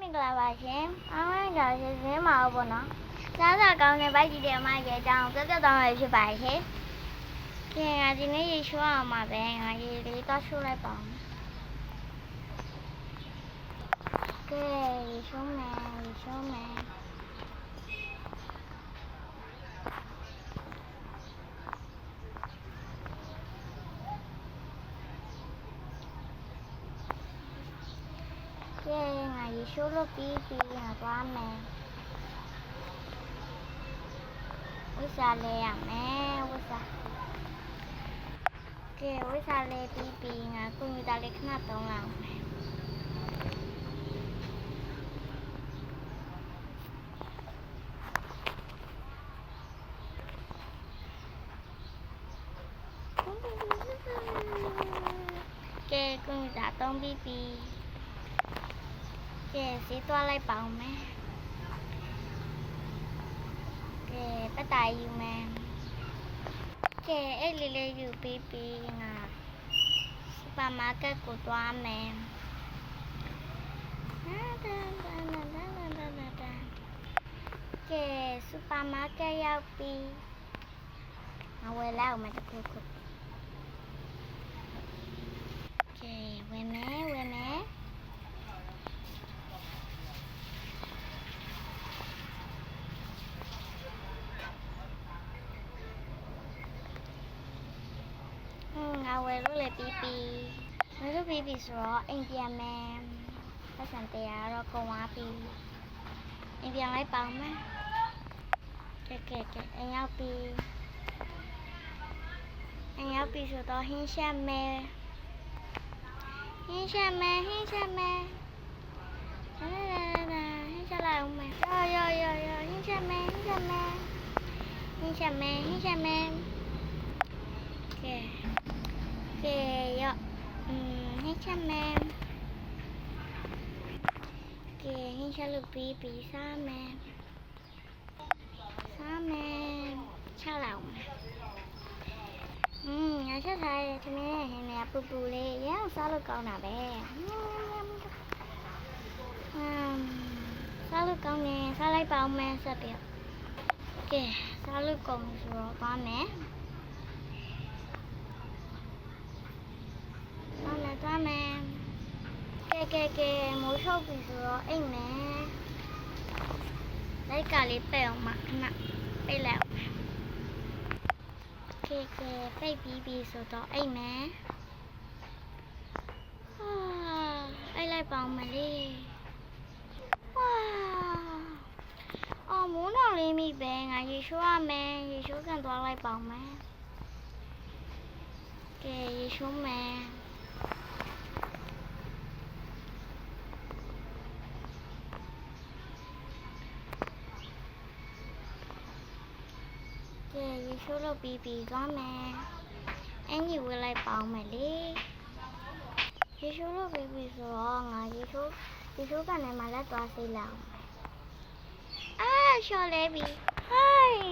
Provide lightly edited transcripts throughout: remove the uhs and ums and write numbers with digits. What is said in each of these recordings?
င်္ဂလာပါရှင်အားလုံးကရှင်စင်းမအောင်ပေါ့နော်စားစာကောင်းတဲ့ဗိုက်ကြီးတဲ့အမရဲ့အကြောင်းပြပြသွားမှာဖြစ်ပါရဲ့ရှင်ငါဒီနေ့ရေချိုးအောင်ပါပဲငါရေလေးတော့ချိုးလိုက်ပါဦးကဲရေချိုးမယ်ရေချိုးမယ်ကဲငါရေချိုးလို့ပြီးငါသွားမယ်ဝိစာလဲရမယ်ဝိစာကဲဝိစာလဲပြီးငါကွန်ပျူတာလေးခဏသုံးလောက်မယ်ကဲကွန်ပျူတာသုံးပြီးကဲစီးသွားလိုက်ပါဦးမယ်ကဲပတ်တာယူမယ်ကဲအဲ့လေးယူပြီးငါစူပါမားကတ်ကိုသွားမယ်ကဲစူပါမားကတ်ရောက်ပြီးငါဝယ်လိုက်အောင်မယ်တခုကဲဝယ်မယ်ဝိုလို့လည်းပြီးဝယ်လို့ပြီးဆိုတော့အိမ်ပြန်မယ်ပတ်စံတရားတော့ကုန်သွားပြီအိမ်ပြန်လိုက်ပါမယ်ကဲအိမ်ရောက်ပြီဆိုတော့ဟင်းချက်မယ်ဟင်းချက်လိုက်အောင်မယ်ဟင်းချက်မယ်ကဲရောဟင်းချက်မယ်ကဲဟင်းချက်လို့ပြီးစားမယ်ချလောက်မယ်ငါချက်ထားတဲ့သမီးရဲ့ဟင်းလေးပူပူလေးရအောင်စားလို့ကောင်းတာပဲစားလို့ကောင်းတယ်စားလိုက်ပါဦးမယ်ဆက်ပြီးကဲစားလို့ကောင်းဆိုတော့သွားမယ်ကဲမိုးချုပ်ပြီဆိုတော့အိတ်မယ်လိုက်ကလေးပိတ်အောင်မှခဏပိတ်လိုက်အောင်ကဲပိတ်ပြီးဆိုတော့အိတ်မယ်အိတ်လိုက်ပါအောင်မလေးမိုးတော်လေးမိပဲငါရေချိုးရမယ်ရေချိုးကန်သွားလိုက်ပါအောင်မယ်ကဲရေချိုးမယ်ရေချိုးလို့ပြီးသွားမယ်အင်ကြီးဝေးလိုက်ပါအောင်မယ်လေရေချိုးလို့ပြီးဆိုတော့ငါရေချိုးကနေမှလက်သွားဆေးလိုက်အောင်ချော်လဲပြီဟိုင်း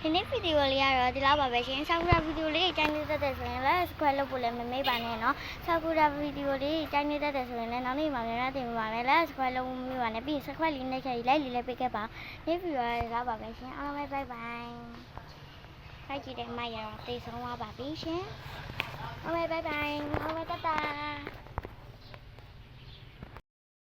ဒီနေ့ဗီဒီယိုလေးကတော့ဒီလောက်ပါပဲရှင်ဆာကူရာဗီဒီယိုလေးကြိုက်နေတတ်တယ်ဆိုရင်လည်း subscribe လုပ်ဖို့လည်းမမေ့ပါနဲ့နော်ဆာကူရာဗီဒီယိုလေးကြိုက်နေတတ်တယ်ဆိုရင်လည်းနောက်နေ့မှလည်းတင်ပါမယ်လည်း subscribe လုပ်ဖို့မမေ့ပါနဲ့ပြီး subscribe လေးနဲ့ချက်ရေး like လေးလည်းပေးခဲ့ပါဒီဗီဒီယိုလေးတော့ပါပဲရှင်အားလုံးပဲ bye bye ဖိုက်ကြည့်တဲ့မိုက်ရတော့သိဆုံးသွားပါပြီရှင်အားလုံးပဲ bye bye အားလုံးပဲတတ်တာ